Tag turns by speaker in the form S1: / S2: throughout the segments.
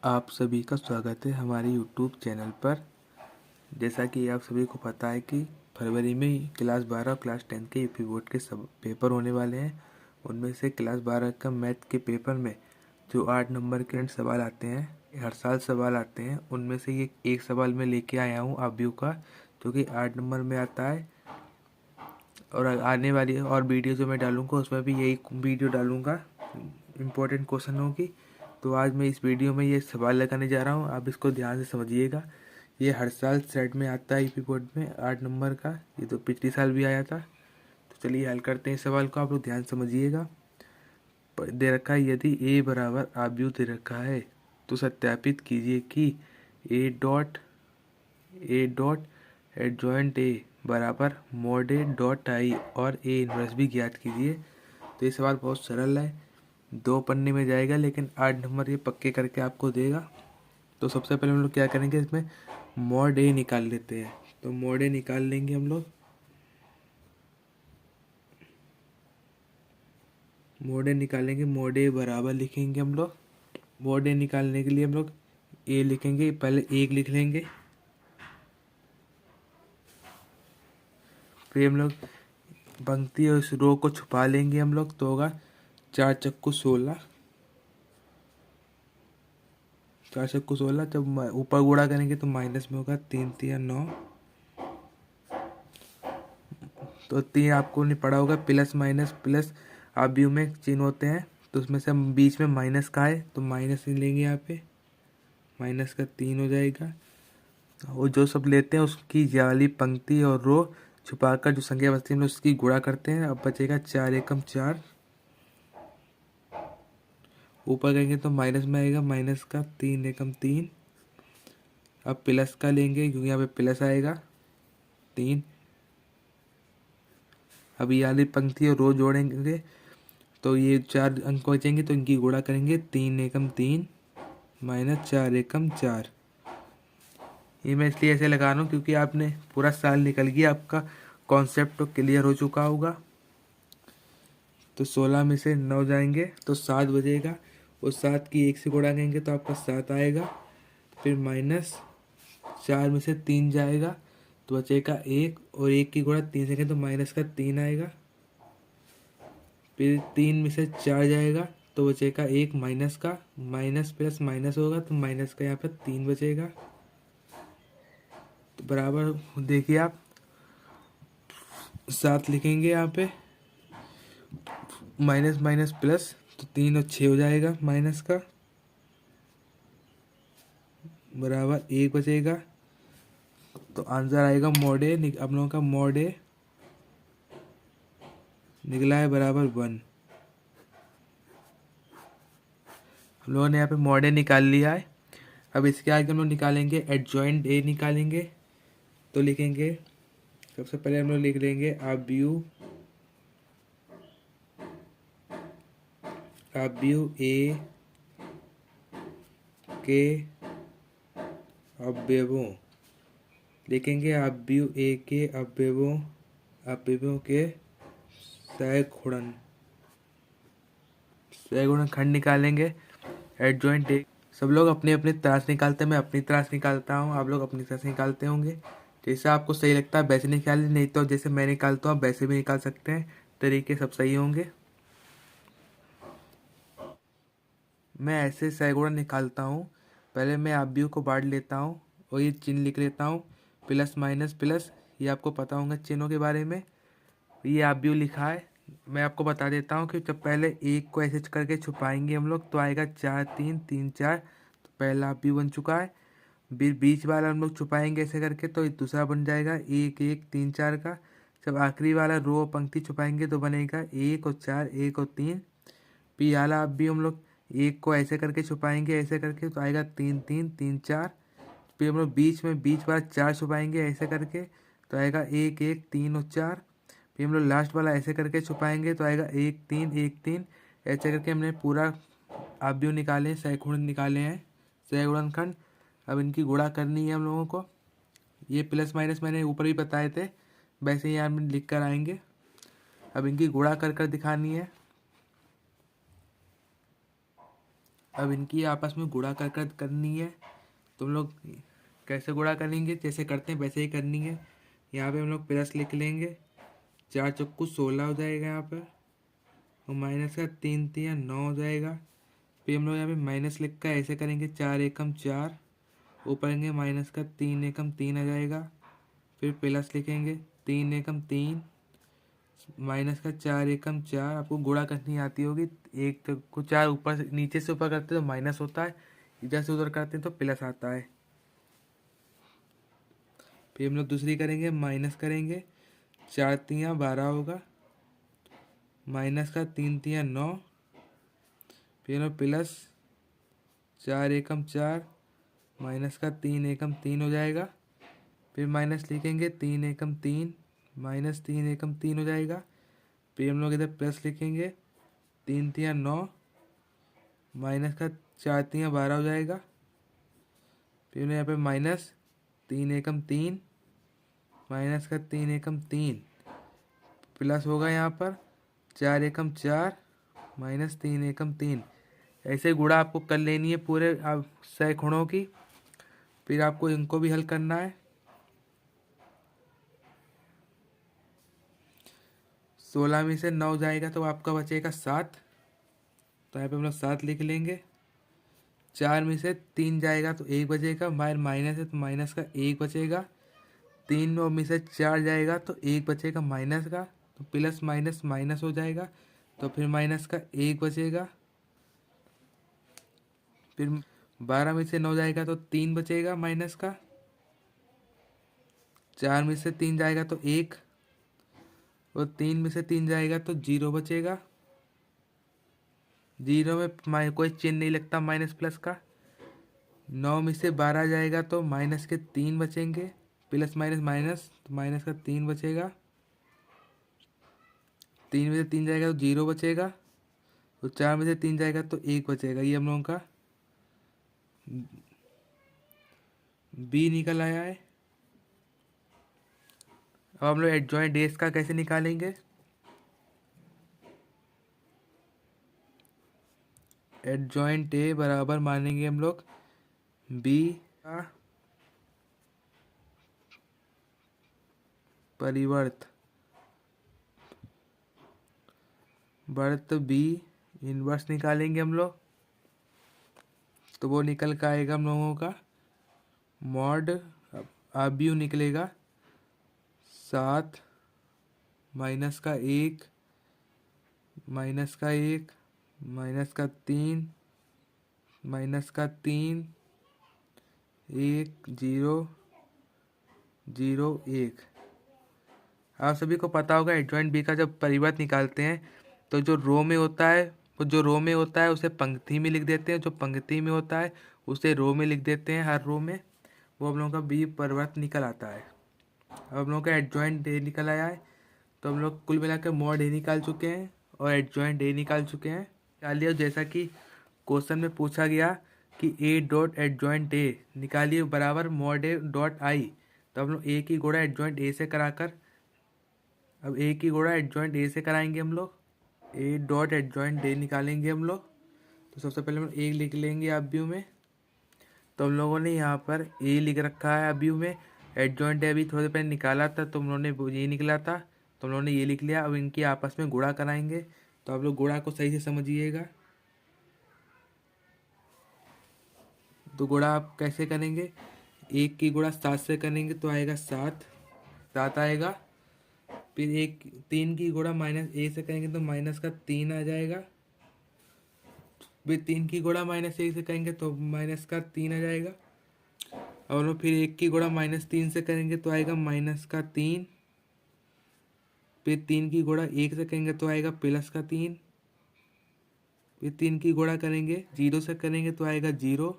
S1: आप सभी का स्वागत है हमारे यूट्यूब चैनल पर। जैसा कि आप सभी को पता है कि फरवरी में ही क्लास 12 और क्लास 10 के यूपी बोर्ड के सब पेपर होने वाले हैं। उनमें से क्लास 12 का मैथ के पेपर में जो 8 नंबर के सवाल आते हैं, हर साल सवाल आते हैं, उनमें से ये एक सवाल मैं लेके आया हूँ आब्यू का, जो कि 8 नंबर में आता है। और आने वाली और वीडियो जो मैं डालूँगा उसमें भी यही वीडियो डालूँगा इम्पोर्टेंट क्वेश्चनों की। तो आज मैं इस वीडियो में ये सवाल लगाने जा रहा हूँ, आप इसको ध्यान से समझिएगा। ये हर साल सेट में आता है यूपी बोर्ड में 8 नंबर का, ये तो पिछले साल भी आया था। तो चलिए हल करते हैं इस सवाल को, आप लोग ध्यान समझिएगा। दे रखा है यदि ए बराबर आव्यूह दे रखा है तो सत्यापित कीजिए कि ए डॉट एडजॉइंट ए बराबर मॉड ए डॉट आई और ए इनवर्स भी ज्ञात कीजिए। तो ये सवाल बहुत सरल है, 2 पन्ने में जाएगा, लेकिन 8 नंबर ये पक्के करके आपको देगा। तो सबसे पहले हम लोग क्या करेंगे, इसमें मॉड ए निकाल लेते हैं। तो मॉड ए निकाल लेंगे हम लोग। मॉड ए निकालेंगे, मॉड ए बराबर लिखेंगे हम लोग। मॉड ए निकालने के लिए हम लोग ए लिखेंगे, पहले एक लिख लेंगे, फिर हम लोग पंक्ति और उस रो को छुपा लेंगे हम लोग। तो होगा 4 चक्कू 16, 4 चक्कू 16। जब ऊपर गुणा करेंगे तो माइनस में होगा 3 3 9। तो 3 आपको नहीं पड़ा होगा, प्लस माइनस प्लस आव्यूह में चिन्ह होते हैं, तो उसमें से हम बीच में माइनस का है तो माइनस ही लेंगे। यहाँ पे माइनस का 3 हो जाएगा। और जो सब लेते हैं उसकी वाली पंक्ति और रो छुपाकर जो संख्या बचती है हम लोग उसकी गुणा करते हैं। अब बचेगा 4 एकम 4, ऊपर करेंगे तो माइनस में आएगा, माइनस का 3 एकम 3। अब प्लस का लेंगे क्योंकि यहाँ पे प्लस आएगा 3। अब ये वाली पंक्ति और रो जोड़ेंगे तो ये 4 अंक बचेंगे, तो इनकी गुणा करेंगे 3 एकम 3 माइनस 4 एकम 4। ये मैं इसलिए ऐसे लगा रहा हूँ क्योंकि आपने पूरा साल निकल गया, आपका कॉन्सेप्ट तो क्लियर हो चुका होगा। तो 16 में से 9 जाएंगे तो 7 बजेगा, और 7 की 1 से गुणा करेंगे तो आपका 7 आएगा। फिर माइनस 4 में से 3 जाएगा तो बचेगा 1, और 1 की गुणा 3 से करें तो माइनस का 3 आएगा। फिर 3 में से 4 जाएगा तो बचेगा 1 माइनस का, माइनस प्लस माइनस होगा तो माइनस का यहाँ पर 3 बचेगा। तो बराबर देखिए आप 7 लिखेंगे यहाँ पे, माइनस माइनस प्लस, तो 3 और 6 हो जाएगा माइनस का, बराबर 1 बचेगा। तो आंसर आएगा मॉड ए। आप लोगों का मॉड ए निकला है बराबर 1। हम लोगों ने यहाँ पे मॉड ए निकाल लिया है। अब इसके आगे हम लोग निकालेंगे एडजॉइंट ए निकालेंगे। तो लिखेंगे, सबसे पहले हम लोग लिख लेंगे आव्यूह ए के अवयवों। लिखेंगे आव्यूह ए के अवयवों के सहगुणनखंड निकालेंगे। एडजॉइंट ए, सब लोग अपनी अपनी तराश निकालते हैं, मैं अपनी तराश निकालता हूँ, आप लोग अपनी तराश निकालते होंगे। जैसा आपको सही लगता है वैसे निकालिए, नहीं तो जैसे मैं निकालता हूँ वैसे भी निकाल सकते हैं, तरीके सब सही होंगे। मैं ऐसे सैगुणा निकालता हूँ, पहले मैं आव्यूह को बांट लेता हूँ और ये चिन्ह लिख लेता हूँ, प्लस माइनस प्लस, ये आपको पता होगा चिन्हों के बारे में। ये आव्यूह लिखा है, मैं आपको बता देता हूँ कि जब पहले एक को ऐसे करके छुपाएंगे हम लोग तो आएगा 4 3 3 4, तो पहला आव्यूह बन चुका है। फिर बीच वाला हम लोग छुपाएंगे ऐसे करके तो दूसरा बन जाएगा 1 1 3 4 का। जब आखिरी वाला रो पंक्ति छुपाएंगे तो बनेगा 1 और 4 1 और 3। फिर वाला आव्यूह हम लोग एक को ऐसे करके छुपाएंगे ऐसे करके तो आएगा 3 3 3 4। फिर हम लोग बीच वाला 4 छुपाएंगे ऐसे करके तो आएगा 1 1 3 और 4। फिर हम लोग लास्ट वाला ऐसे करके छुपाएंगे तो आएगा 1 3 1 3। ऐसे करके हमने पूरा आव्यूह निकाले, सैगुण निकाले हैं, सैगुणनखंड। अब इनकी गुणा करनी है हम लोगों को। ये प्लस माइनस मैंने ऊपर भी बताए थे, वैसे ही हम लिख कर आएंगे। अब इनकी गुणा कर कर दिखानी है। अब इनकी आपस में गुणा कर करनी है। तो हम लोग कैसे गुणा करेंगे, जैसे करते हैं वैसे ही करनी है। यहाँ पे हम लोग प्लस लिख लेंगे, 4 चौको 16 हो जाएगा यहाँ पर, और माइनस का 3 तिया 9 हो जाएगा। फिर हम लोग यहाँ पे माइनस लिख कर ऐसे करेंगे, 4 एकम 4, ऊपर आएंगे माइनस का 3 एकम 3 आ जाएगा। फिर प्लस लिखेंगे, 3 एकम 3, माइनस का 4 एकम 4। आपको गुणा करनी आती होगी, एक को 4 ऊपर से नीचे से ऊपर करते हैं तो माइनस होता है, इधर से उधर करते हैं तो प्लस आता है। फिर हम लोग दूसरी करेंगे, माइनस करेंगे, 4 तिया 12 होगा, माइनस का 3 तिया 9, फिर हम प्लस 4 एकम 4, माइनस का 3 एकम 3 हो जाएगा। फिर माइनस लिखेंगे, 3 एकम 3, माइनस 3 एकम 3 हो जाएगा। फिर हम लोग इधर प्लस लिखेंगे, 3 तिया 9, माइनस का 4 तिया 12 हो जाएगा। फिर यहाँ पे माइनस 3 एकम 3, माइनस का 3 एकम 3, प्लस होगा यहाँ पर 4 एकम 4, माइनस 3 एकम 3। ऐसे गुणा आपको कर लेनी है पूरे आप सैकड़ों की। फिर आपको इनको भी हल करना है। 16 में से 9 जाएगा तो आपका बचेगा 7, तो यहाँ पे हम लोग 7 लिख लेंगे। 4 में से 3 जाएगा तो 1 बचेगा, माइनस है तो माइनस का 1 बचेगा। 3 में से 4 जाएगा तो 1 बचेगा माइनस का, तो प्लस माइनस माइनस हो जाएगा, तो फिर माइनस का 1 बचेगा। फिर 12 में से 9 जाएगा तो 3 बचेगा माइनस का। 4 में से 3 जाएगा तो 1, और 3 में से 3 जाएगा तो 0 बचेगा। 0 में कोई चिन्ह नहीं लगता माइनस प्लस का। 9 में से 12 जाएगा तो माइनस के 3 बचेंगे, प्लस माइनस माइनस तो माइनस का 3 बचेगा। 3 में से 3 जाएगा तो 0 बचेगा, और 4 में से 3 जाएगा तो 1 बचेगा। ये हम लोगों का बी निकल आया है। अब हम लोग एडजॉइंट डेज का कैसे निकालेंगे। एडजॉइंट ए बराबर मानेंगे हम लोग बी का परिवर्त वर्त बी इनवर्स निकालेंगे हम लोग। तो वो निकल कर आएगा हम लोगों का मॉड अब यू निकलेगा 7 माइनस का 1, माइनस का 1, माइनस का 3, माइनस का 3, 1 0 0 1। आप सभी को पता होगा एडजॉइंट बी का जब परिवर्त निकालते हैं तो जो रो में होता है, वो जो रो में होता है उसे पंक्ति में लिख देते हैं, जो पंक्ति में होता है उसे रो में लिख देते हैं हर रो में। वो हम लोगों का बी परिवर्त निकल आता है। अब हम लोगों का एडजॉइंट डे निकल आया है। तो हम लोग कुल मिलाकर मॉड ए निकाल चुके हैं और एडजॉइंट डे निकाल चुके हैं। निकाल लिया जैसा कि क्वेश्चन में पूछा गया कि ए डॉट एडजॉइंट ए निकालिए बराबर मॉड ए डॉट आई। तो हम लोग ए की गुणा एडजॉइंट ए से कराकर, अब ए की गुणा एडजॉइंट ए से कराएंगे हम लोग। ए डॉट एडजॉइंट डे निकालेंगे हम लोग। तो सबसे पहले हम ए लिख लेंगे अब व्यू में। तो हम लोगों ने यहाँ पर ए लिख रखा है अब व्यू में। एडजॉइंट डे अभी थोड़े पहले निकाला था तो हम लोगों ने ये निकला था, तो हम लोगों ने ये लिख लिया। अब इनकी आपस में गुणा कराएंगे। तो आप लोग गुणा को सही से समझिएगा। तो गुणा आप कैसे करेंगे, 1 की गुणा 7 से करेंगे तो आएगा 7, 7 आएगा। फिर 3 की गुणा माइनस ए से करेंगे तो माइनस का 3 आ जाएगा। फिर 3 की गुणा माइनस ए से करेंगे तो माइनस का 3 आ जाएगा। और लोग फिर 1 की गुणा -3 से करेंगे तो आएगा माइनस का 3। फिर 3 की गुणा 1 से करेंगे तो आएगा प्लस का 3। फिर 3 की गुणा करेंगे 0 से करेंगे तो आएगा 0।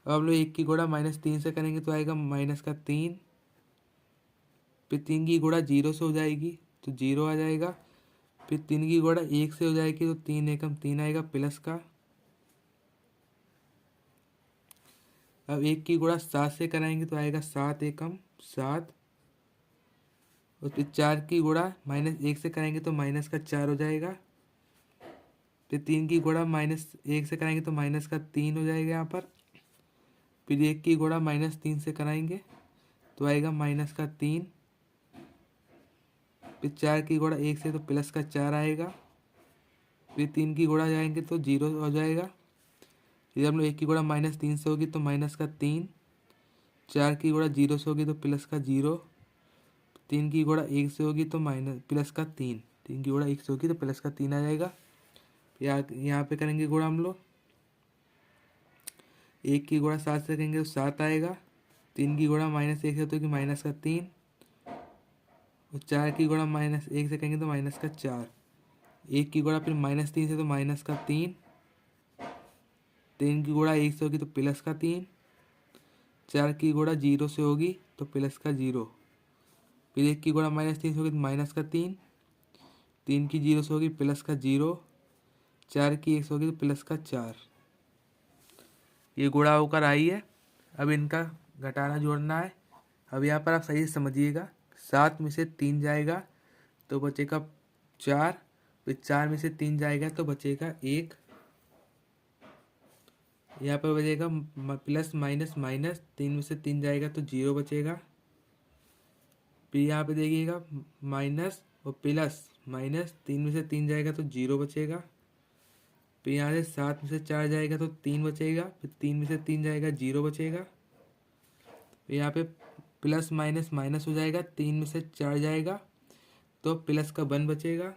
S1: अब हम लोग 1 की गुणा -3 से करेंगे तो आएगा माइनस का 3। फिर 3 की गुणा 0 से हो जाएगी तो 0 आ जाएगा। फिर 3 की गुणा 1 से हो जाएगी तो 3 एकम 3 आएगा प्लस का। अब 1 की गुणा 7 से कराएंगे तो आएगा 7 एकम 7। और फिर 4 की गुणा -1 से कराएंगे तो माइनस का 4 हो जाएगा। फिर 3 की गुणा -1 से कराएंगे तो माइनस का 3 हो जाएगा यहाँ पर। फिर 1 की गुणा -3 से कराएंगे तो आएगा -3। फिर 4 की गुणा 1 से तो +4 आएगा। फिर 3 की गुणा जाएंगे तो 0 हो जाएगा। फिर हम लोग 1 की गुणा -3 से होगी तो -3। 4 की गुणा 0 से होगी तो +0। 3 की गुणा 1 से होगी तो +3। 3 की गुणा 1 से होगी तो +3 आ जाएगा। यहाँ पे करेंगे गुणा हम लोग। 1 की गुणा 7 से करेंगे तो 7 आएगा। 3 की गुणा -1 से होगी -3। और 4 की गुणा -1 से करेंगे तो -4। 1 की गुणा फिर -3 से तो -3। 3 की गुणा 1 से होगी तो +3। 4 की गुणा 0 से होगी तो +0। फिर 1 की गुणा -3 से होगी तो -3। 3 की 0 से होगी +0। 4 की 1 से होगी तो +4। ये गुणा होकर आई है। अब इनका घटाना जोड़ना है। अब यहाँ पर आप सही से समझिएगा। 7 में से 3 जाएगा तो बचेगा 4। फिर 4 में से 3 जाएगा तो बचेगा 1। यहाँ पर बचेगा प्लस माइनस माइनस। 3 में से 3 जाएगा तो 0 बचेगा। फिर यहाँ पे देखिएगा माइनस और प्लस माइनस। 3 में से 3 जाएगा तो 0 बचेगा। फिर यहाँ से 7 में से 4 जाएगा तो 3 बचेगा। फिर 3 में से 3 जाएगा 0 बचेगा। फिर यहाँ पे प्लस माइनस माइनस हो जाएगा। 3 में से 4 जाएगा तो प्लस का 1 बचेगा।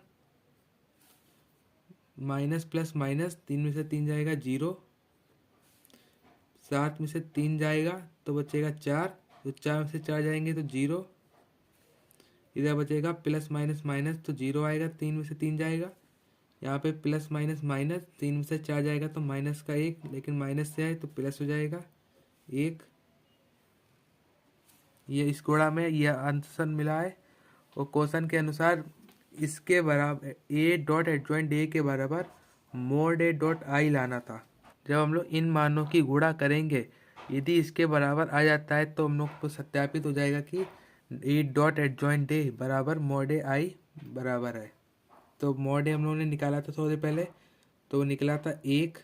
S1: Minus plus minus. 3 में से 3 जाएगा 0। 7 में से 3 जाएगा तो बचेगा 4। तो 4 में से 4 जाएंगे तो 0। इधर बचेगा प्लस माइनस माइनस तो 0 आएगा। 3 में से 3 जाएगा। यहाँ पे प्लस माइनस माइनस। 3 में से 4 जाएगा तो माइनस का 1, लेकिन माइनस से आए तो प्लस हो जाएगा 1। ये इस गुणा में यह आंसर मिला है। और क्वेश्चन के अनुसार इसके बराबर ए डॉट एडजॉइंट ए के बराबर मोड ए डॉट आई लाना था। जब हम लोग इन मानों की गुणा करेंगे, यदि इसके बराबर आ जाता है तो हम लोग को सत्यापित हो जाएगा कि ए डॉट एडजॉइंट ए बराबर मोड ए आई बराबर है। तो मोड ए हम लोगों ने निकाला था थोड़ी देर पहले, तो वो निकला था 1।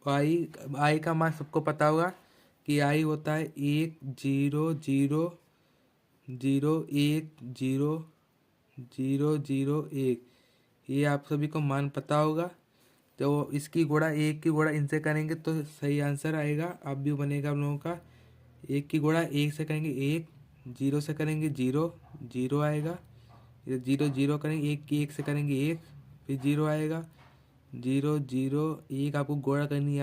S1: आई का मान सबको पता होगा कि आई होता है 1 0 0 0 1 0 0 0 1। ये आप सभी को मान पता होगा। तो इसकी गुणा 1 की गुणा इनसे करेंगे तो सही आंसर आएगा। अब भी बनेगा हम लोगों का 1 की गुणा 1 से करेंगे 1, 0 से करेंगे 0, 0 आएगा। 0 0 करेंगे 1 की 1 से करेंगे 1, फिर 0 आएगा। 0 0 1 आपको गुणा करनी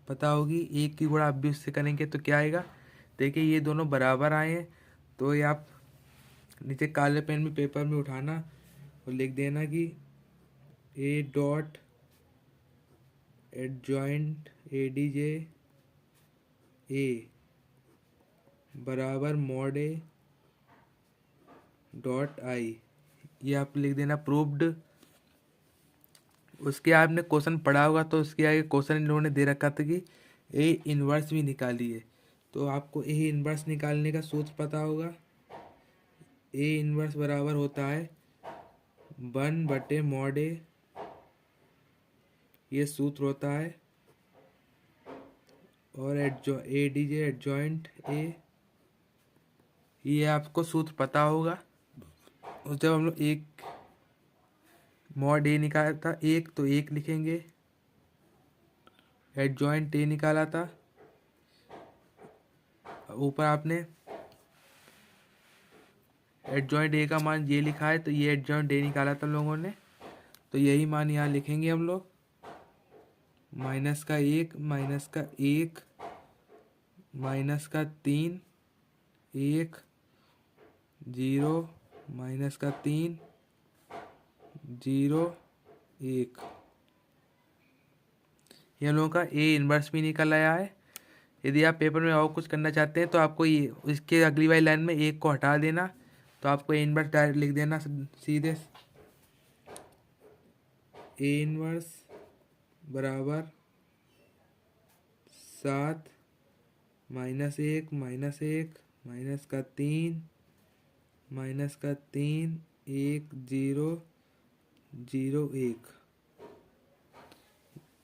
S1: पता होगी। 1 की गुणा आप भी उससे करेंगे तो क्या आएगा। देखिए ये दोनों बराबर आए हैं। तो ये आप नीचे काले पेन में पेपर में उठाना और लिख देना कि A dot adjoint A D J A बराबर मॉड ए डॉट आई। ये आप लिख देना प्रूव्ड। उसके आपने क्वेश्चन पढ़ा होगा तो उसके आगे क्वेश्चन इन लोगों ने दे रखा था कि ए इनवर्स भी निकालिए। तो आपको ए इनवर्स निकालने का सूत्र पता होगा। ए इनवर्स बराबर होता है 1/mod ए। ये सूत्र होता है। और ए डी जे एडजॉइंट ए, ये आपको सूत्र पता होगा। और जब हम लोग एक मॉड ए निकाला था 1 तो 1 लिखेंगे। एडजॉइंट ए निकाला था, ऊपर आपने एडजॉइंट ए का मान ये लिखा है तो ये एडजॉइंट ए निकाला था लोगों ने। तो यही मान यहाँ लिखेंगे हम लोग। -1 -1 -3 1 0 -3 0 1। ये हम लोगों का ए इनवर्स भी निकल आया है। यदि आप पेपर में और कुछ करना चाहते हैं तो आपको ये इसके अगली वाली लाइन में 1 को हटा देना। तो आपको ए इनवर्स डायरेक्ट लिख देना सीधे। ए इनवर्स बराबर 7 -1 -1 -3 -3 1 0 01।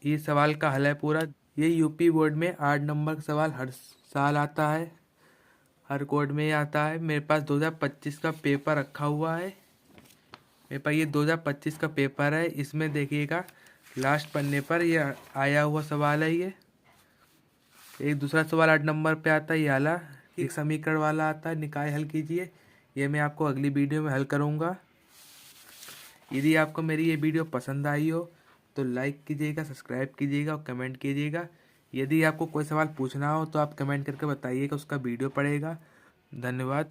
S1: ये सवाल का हल है पूरा। ये यूपी बोर्ड में 8 नंबर का सवाल हर साल आता है, हर कोड में ही आता है। मेरे पास 2025 का पेपर रखा हुआ है। मेरे पास ये 2025 का पेपर है। इसमें देखिएगा लास्ट पन्ने पर ये आया हुआ सवाल है। ये एक दूसरा सवाल 8 नंबर पे आता है, ये वाला एक समीकरण वाला आता है, निकाय हल कीजिए। ये मैं आपको अगली वीडियो में हल करूँगा। यदि आपको मेरी ये वीडियो पसंद आई हो तो लाइक कीजिएगा, सब्सक्राइब कीजिएगा और कमेंट कीजिएगा। यदि आपको कोई सवाल पूछना हो तो आप कमेंट करके बताइएगा, उसका वीडियो पड़ेगा। धन्यवाद।